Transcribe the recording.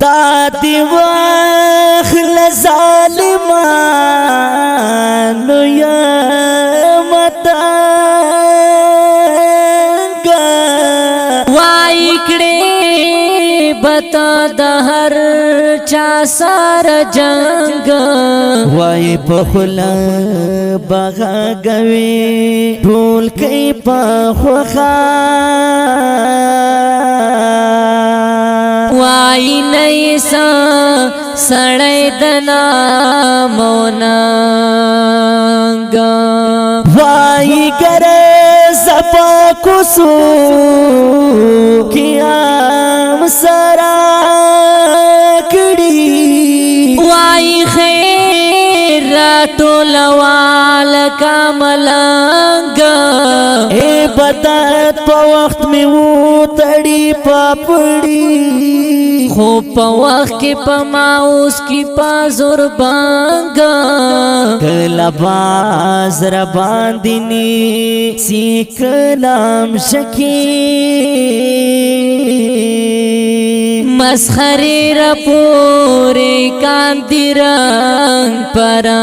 دادی واخل ظالمانو یا متانگا وای کړي بتا د هر چا سر جنگ وای پخلا بغا گوی ټول کئی پخوخا وای نیسا سړی دنا مونانگا وای گره زپا کسو کیام سرا کڑی وای خیر ټول وال کاملنگا اے بدات پا وقت میں وہ تڑی پاپڑی خو په وخت کې په ماوس کې په زور بانګا کلا باز را باندنی سی کلام شکی مسخري را پورې کاندي رنگ پرا